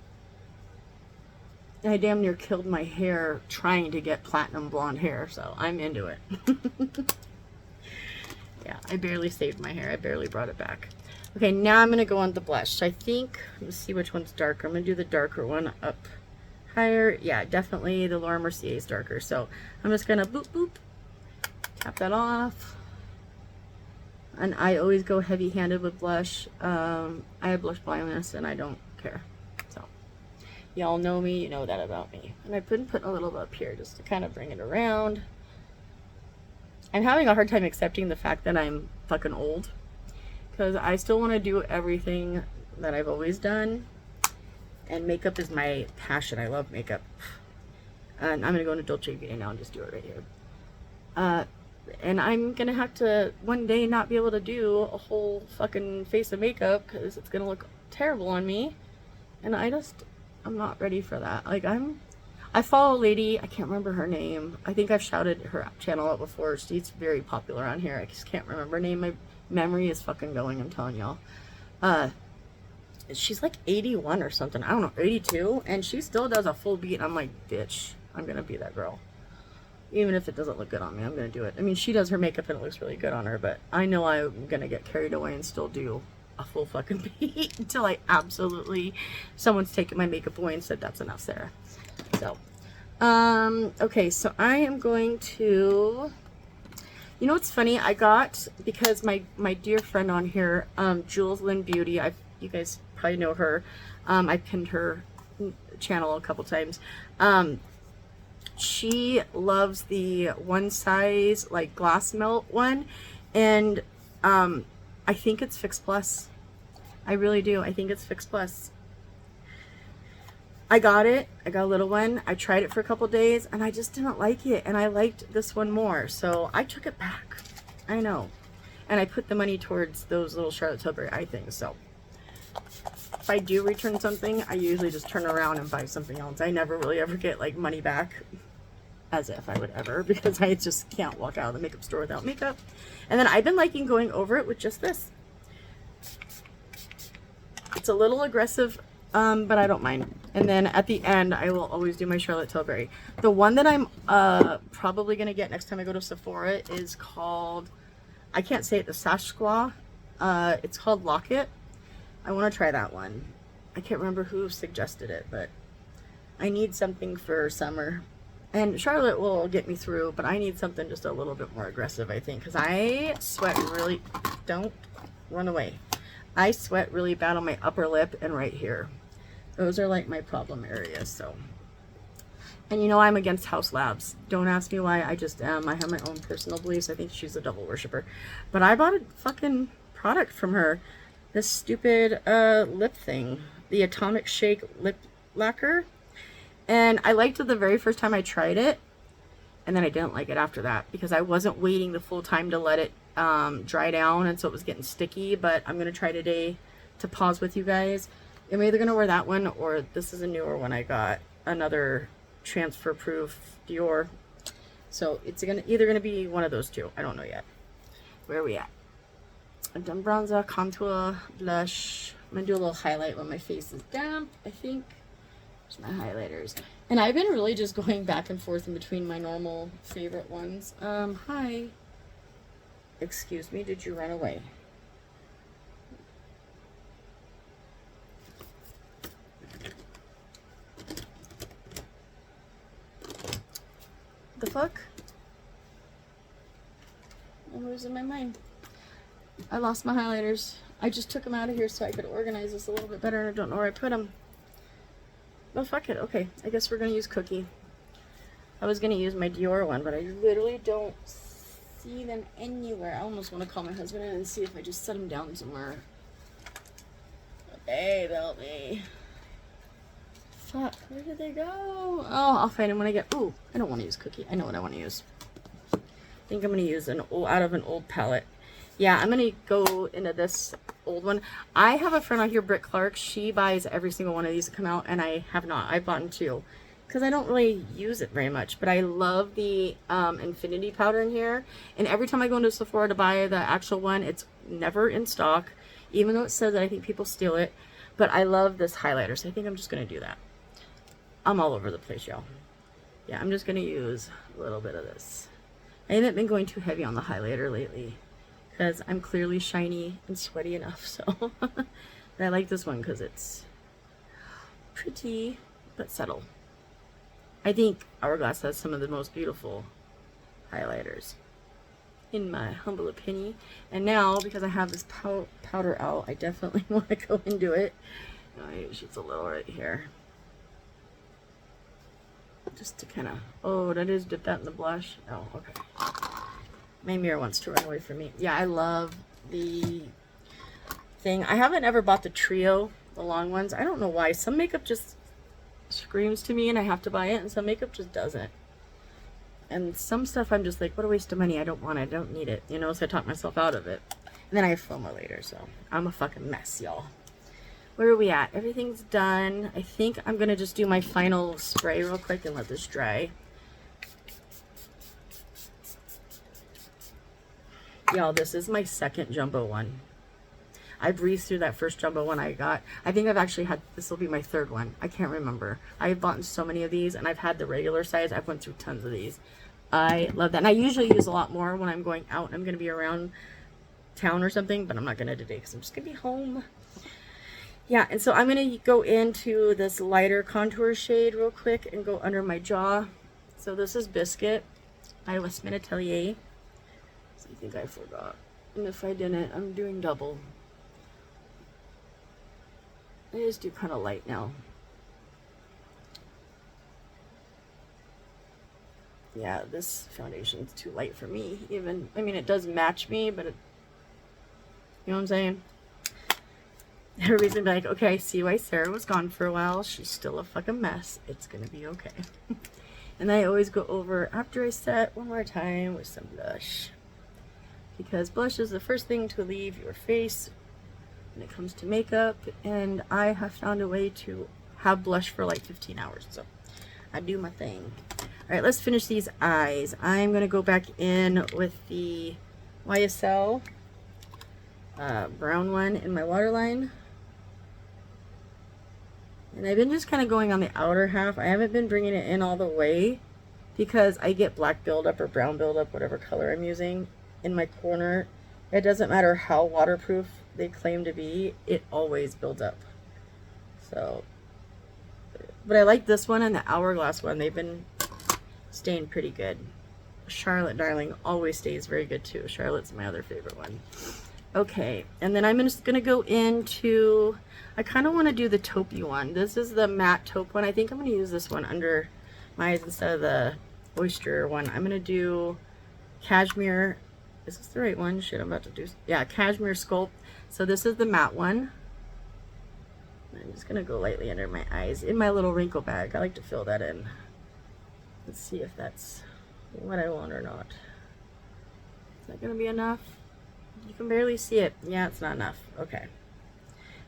I damn near killed my hair trying to get platinum blonde hair, so I'm into it. Yeah, I barely saved my hair. I barely brought it back. Okay, now I'm going to go on the blush. I think, let's see which one's darker. I'm going to do the darker one up higher. Yeah, definitely the Laura Mercier is darker. So I'm just going to boop, boop, tap that off. And I always go heavy-handed with blush. I have blush blindness and I don't care. So y'all know me, you know that about me. And I've been putting a little bit up here just to kind of bring it around. I'm having a hard time accepting the fact that I'm fucking old, because I still want to do everything that I've always done, and makeup is my passion. I love makeup. And I'm going to go into Dolce Vita now and just do it right here. And I'm going to have to one day not be able to do a whole fucking face of makeup because it's going to look terrible on me. And I'm not ready for that. Like, I follow a lady, I can't remember her name. I think I've shouted her channel out before. She's very popular on here. I just can't remember her name. My memory is fucking going, I'm telling y'all. She's like 81 or something. I don't know, 82. And she still does a full beat. I'm like, bitch, I'm going to be that girl. Even if it doesn't look good on me, I'm going to do it. I mean, she does her makeup and it looks really good on her. But I know I'm going to get carried away and still do a full fucking beat until I absolutely, someone's taken my makeup away and said, that's enough, Sarah. So, okay, so I am going to, you know what's funny? I got, because my dear friend on here, Jules Lynn Beauty, you guys probably know her. I pinned her channel a couple times. She loves the one size, like glass melt one, and, I think it's Fix Plus. I really do. I think it's Fix Plus. I got it. I got a little one. I tried it for a couple days and I just didn't like it. And I liked this one more. So I took it back. I know. And I put the money towards those little Charlotte Tilbury eye things. So if I do return something, I usually just turn around and buy something else. I never really ever get like money back, as if I would ever, because I just can't walk out of the makeup store without makeup. And then I've been liking going over it with just this. It's a little aggressive, but I don't mind. And then at the end, I will always do my Charlotte Tilbury. The one that I'm probably going to get next time I go to Sephora is called, I can't say it, the Sashqua. It's called Locket. I want to try that one. I can't remember who suggested it, but I need something for summer. And Charlotte will get me through, but I need something just a little bit more aggressive, I think, because I sweat really, don't run away. I sweat really bad on my upper lip and right here. Those are like my problem areas, so. And you know I'm against House Labs. Don't ask me why, I just am. I have my own personal beliefs. I think she's a devil worshiper. But I bought a fucking product from her. This stupid lip thing. The Atomic Shake Lip Lacquer. And I liked it the very first time I tried it. And then I didn't like it after that. Because I wasn't waiting the full time to let it dry down. And so it was getting sticky. But I'm going to try today to pause with you guys. I'm either going to wear that one, or this is a newer one I got. Another transfer proof Dior. So it's either going to be one of those two. I don't know yet. Where are we at? I've done bronzer, contour, blush. I'm going to do a little highlight when my face is damp, I think. There's my highlighters. And I've been really just going back and forth in between my normal favorite ones. Hi. Excuse me, did you run away? The fuck? I'm losing my mind. I lost my highlighters. I just took them out of here so I could organize this a little bit better, and I don't know where I put them. Oh, fuck it. Okay, I guess we're gonna use Cookie. I was gonna use my Dior one, but I literally don't see them anywhere. I almost want to call my husband in and see if I just set them down somewhere. Babe, help me. Fuck, where did they go? Oh, I'll find them when I get... Ooh, I don't want to use Cookie. I know what I want to use. I think I'm going to use out of an old palette. Yeah, I'm going to go into this old one. I have a friend out here, Britt Clark. She buys every single one of these that come out, and I have not. I've bought two. because I don't really use it very much, but I love the infinity powder in here. And every time I go into Sephora to buy the actual one, it's never in stock, even though it says that I think people steal it. But I love this highlighter, so I think I'm just going to do that. I'm all over the place, y'all. Yeah, I'm just going to use a little bit of this. I haven't been going too heavy on the highlighter lately because I'm clearly shiny and sweaty enough, so. But I like this one because it's pretty but subtle. I think Hourglass has some of the most beautiful highlighters, in my humble opinion. And now, because I have this powder out, I definitely want to go into it. She's a little right here. Just to kind of, oh, that is dip that in the blush. Oh, okay. My mirror wants to run away from me. Yeah, I love the thing. I haven't ever bought the trio, the long ones. I don't know why. Some makeup just screams to me and I have to buy it, and some makeup just doesn't. And some stuff I'm just like, what a waste of money. I don't want it. I don't need it. You know, so I talk myself out of it. And then I have FOMO later, so I'm a fucking mess, y'all. Where are we at? Everything's done. I think I'm going to just do my final spray real quick and let this dry. Y'all, this is my second jumbo one. I breezed through that first jumbo one I got. I think I've actually had, this will be my third one. I can't remember. I've bought so many of these, and I've had the regular size. I've went through tons of these. I love that. And I usually use a lot more when I'm going out and I'm going to be around town or something, but I'm not going to today because I'm just going to be home. Yeah, and so I'm going to go into this lighter contour shade real quick and go under my jaw. So this is Biscuit by Westman Atelier. So I think I forgot. And if I didn't, I'm doing double. I just do kind of light now. Yeah, this foundation's too light for me. Even, I mean, it does match me, but it, you know what I'm saying? Everybody's gonna be like, okay, I see why Sarah was gone for a while. She's still a fucking mess. It's gonna be okay. And I always go over after I set one more time with some blush, because blush is the first thing to leave your face when it comes to makeup, and I have found a way to have blush for like 15 hours, so I do my thing. All right, let's finish these eyes. I'm gonna go back in with the YSL brown one in my waterline. And I've been just kind of going on the outer half. I haven't been bringing it in all the way because I get black buildup or brown buildup, whatever color I'm using, in my corner. It doesn't matter how waterproof they claim to be, it always builds up. So, but I like this one and the Hourglass one. They've been staying pretty good. Charlotte Darling always stays very good too. Charlotte's my other favorite one. Okay, and then I'm just going to go into, I kind of want to do the taupey one. This is the matte taupe one. I think I'm going to use this one under my eyes instead of the oyster one. I'm going to do Cashmere. Is this the right one? Shit, I'm about to do, yeah, Cashmere Sculpt. So this is the matte one. I'm just going to go lightly under my eyes in my little wrinkle bag. I like to fill that in. Let's see if that's what I want or not. Is that going to be enough? You can barely see it. Yeah, it's not enough. Okay.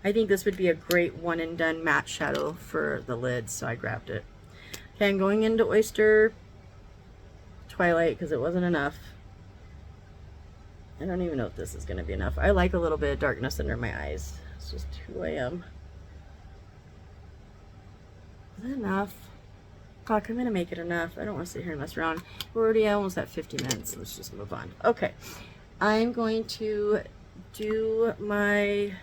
I think this would be a great one and done matte shadow for the lids, so I grabbed it. Okay, I'm going into Oyster Twilight because it wasn't enough. I don't even know if this is going to be enough. I like a little bit of darkness under my eyes. It's just who I am. Is that enough? Fuck, I'm going to make it enough. I don't want to sit here and mess around. We're already almost at 50 minutes. Let's just move on. Okay. I'm going to do my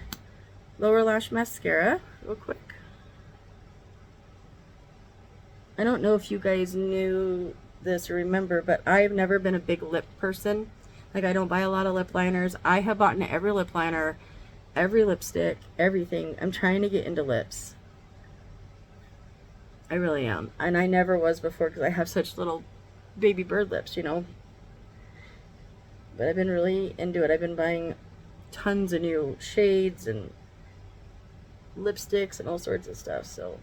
lower lash mascara real quick. I don't know if you guys knew this or remember, but I've never been a big lip person. Like, I don't buy a lot of lip liners. I have bought every lip liner, every lipstick, everything. I'm trying to get into lips. I really am. And I never was before because I have such little baby bird lips, you know. But I've been really into it. I've been buying tons of new shades and lipsticks and all sorts of stuff. So,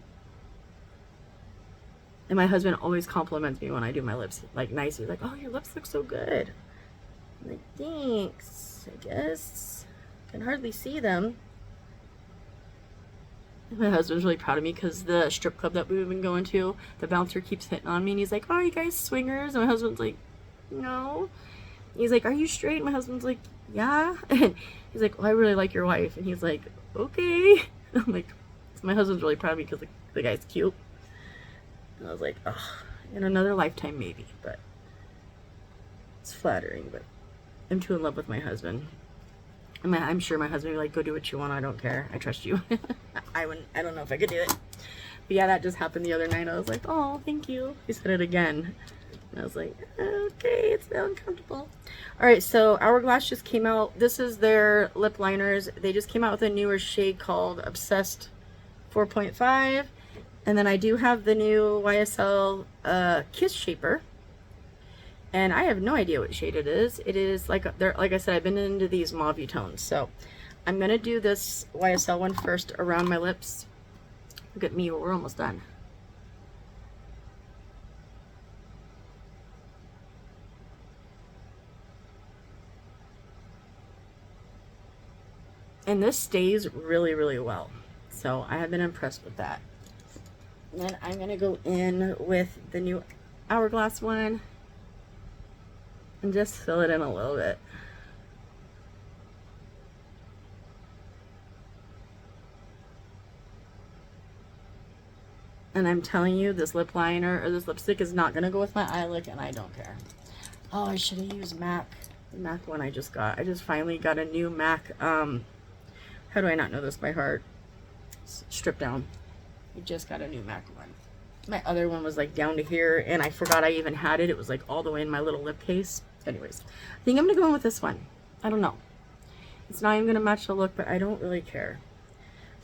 and my husband always compliments me when I do my lips like nice. He's like, "Oh, your lips look so good." I'm like, "Thanks, I guess." I can hardly see them. My husband's really proud of me because the strip club that we've been going to, the bouncer keeps hitting on me and he's like, oh, are you guys swingers? And my husband's like, no. He's like, are you straight? My husband's like, yeah. And he's like, well, I really like your wife. And he's like, okay. And I'm like, so my husband's really proud of me because the guy's cute. And I was like, oh, in another lifetime maybe, but it's flattering, but I'm too in love with my husband. I'm sure my husband would be like, go do what you want. I don't care. I trust you. I don't know if I could do it. But yeah, that just happened the other night. I was like, oh, thank you. He said it again. And I was like, okay, it's now uncomfortable. All right, so Hourglass just came out. This is their lip liners. They just came out with a newer shade called Obsessed 4.5. And then I do have the new YSL Kiss Shaper. And I have no idea what shade it is. It is like I said, I've been into these mauve tones. So I'm gonna do this YSL one first around my lips. Look at me, we're almost done. And this stays really, really well. So I have been impressed with that. And then I'm gonna go in with the new Hourglass one. And just fill it in a little bit. And I'm telling you, this lip liner or this lipstick is not going to go with my eye look, and I don't care. Oh, I should have used MAC. The MAC one I just got. I just finally got a new MAC. How do I not know this by heart? Strip down. I just got a new MAC one. My other one was like down to here, and I forgot I even had it. It was like all the way in my little lip case. Anyways, I think I'm gonna go in with this one. I don't know. It's not even gonna match the look, but I don't really care.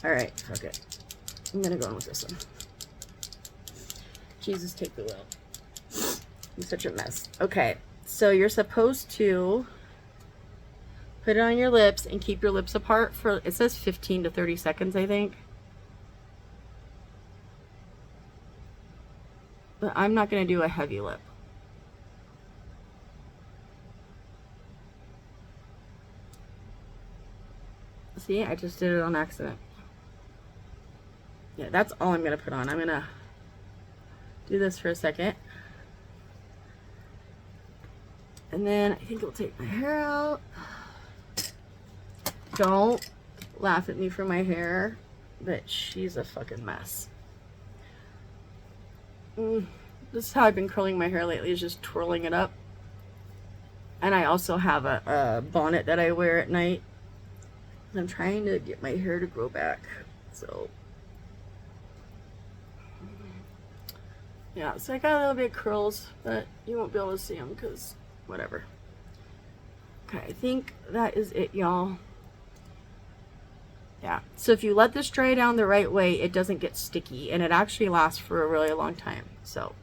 All right, fuck it. I'm gonna go in with this one. Jesus, take the wheel. I'm such a mess. Okay, so you're supposed to put it on your lips and keep your lips apart for, it says 15 to 30 seconds, I think. But I'm not gonna do a heavy lip. See, I just did it on accident. Yeah, that's all I'm gonna put on. I'm gonna do this for a second. And then I think it'll take my hair out. Don't laugh at me for my hair, but she's a fucking mess. This is how I've been curling my hair lately, is just twirling it up. And I also have a bonnet that I wear at night. I'm trying to get my hair to grow back. So yeah, so I got a little bit of curls, but you won't be able to see them because whatever. Okay, I think that is it, y'all. Yeah, so if you let this dry down the right way, it doesn't get sticky, and it actually lasts for a really long time. So,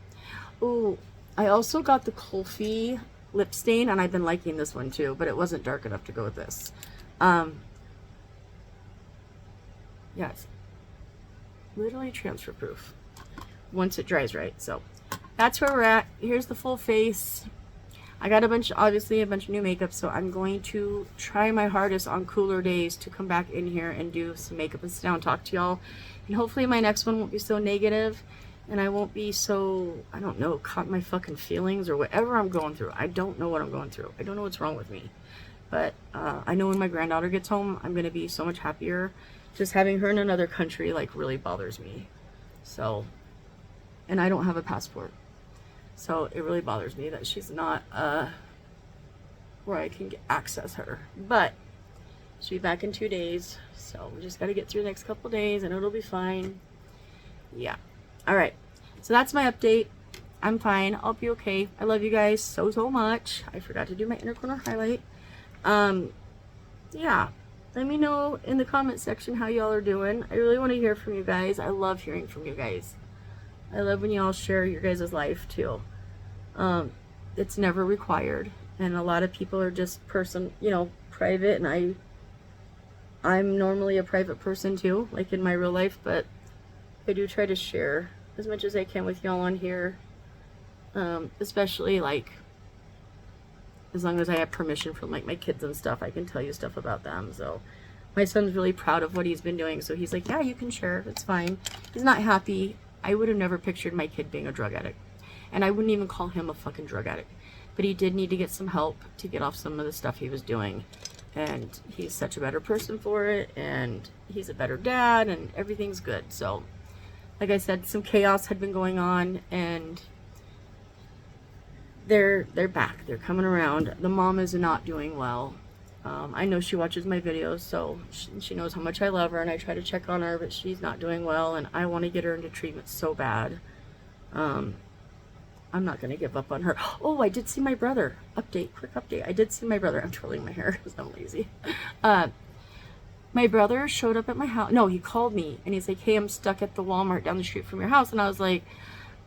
ooh, I also got the Kulfi lip stain, and I've been liking this one too, but it wasn't dark enough to go with this. Yeah, it's literally transfer proof once it dries right. So that's where we're at. Here's the full face. I got obviously a bunch of new makeup, so I'm going to try my hardest on cooler days to come back in here and do some makeup and sit down and talk to y'all. And hopefully my next one won't be so negative, and I won't be so, I don't know, caught in my fucking feelings or whatever I'm going through. I don't know what I'm going through. I don't know what's wrong with me. But I know when my granddaughter gets home, I'm going to be so much happier. Just having her in another country, like, really bothers me. So, and I don't have a passport. So it really bothers me that she's not where I can access her. But she'll be back in 2 days. So we just got to get through the next couple days and it'll be fine. Yeah. All right. So that's my update. I'm fine. I'll be okay. I love you guys so, so much. I forgot to do my inner corner highlight. Yeah. Let me know in the comment section how y'all are doing. I really want to hear from you guys. I love hearing from you guys. I love when y'all share your guys' life too. It's never required, and a lot of people are just private, and I'm normally a private person too, like in my real life, but I do try to share as much as I can with y'all on here, especially like as long as I have permission from like my kids and stuff. I can tell you stuff about them. So my son's really proud of what he's been doing, so he's like, yeah, you can share, it's fine. He's not happy. I would have never pictured my kid being a drug addict, and I wouldn't even call him a fucking drug addict, but he did need to get some help to get off some of the stuff he was doing, and he's such a better person for it, and he's a better dad, and everything's good. So like I said, some chaos had been going on, and they're back. They're coming around. The mom is not doing well. I know she watches my videos, so she knows how much I love her, and I try to check on her, but she's not doing well, and I want to get her into treatment so bad. I'm not going to give up on her. Oh, I did see my brother. Quick update. I did see my brother. I'm twirling my hair because I'm lazy. My brother showed up at my house. No, he called me, and he's like, hey, I'm stuck at the Walmart down the street from your house. And I was like,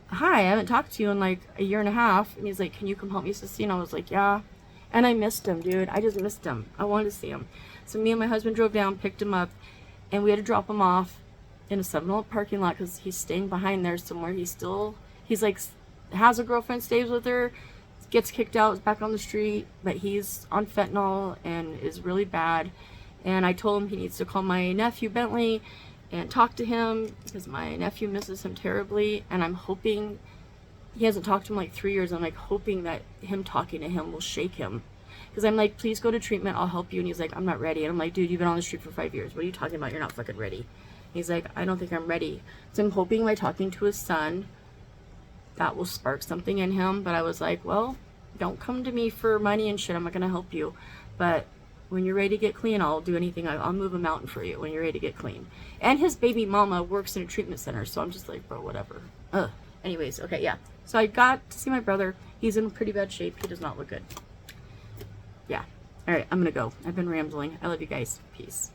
hi, I haven't talked to you in like a year and a half. And he's like, can you come help me, Sissy? And I was like, yeah. And I missed him, dude. I just missed him. I wanted to see him. So me and my husband drove down, picked him up, and we had to drop him off in a 7-Eleven parking lot because he's staying behind there somewhere. He's like, has a girlfriend, stays with her, gets kicked out, is back on the street, but he's on fentanyl and is really bad. And I told him he needs to call my nephew Bentley and talk to him because my nephew misses him terribly, and I'm hoping, he hasn't talked to him like 3 years, I'm like hoping that him talking to him will shake him, because I'm like, please go to treatment, I'll help you. And he's like, I'm not ready. And I'm like, dude, you've been on the street for 5 years, what are you talking about? You're not fucking ready. He's like, I don't think I'm ready. So I'm hoping by talking to his son that will spark something in him. But I was like, well, don't come to me for money and shit, I'm not gonna help you, but when you're ready to get clean, I'll do anything. I'll move a mountain for you when you're ready to get clean. And his baby mama works in a treatment center, so I'm just like, bro, whatever. Anyways, okay, yeah. So I got to see my brother. He's in pretty bad shape. He does not look good. Yeah. All right, I'm gonna go. I've been rambling. I love you guys. Peace.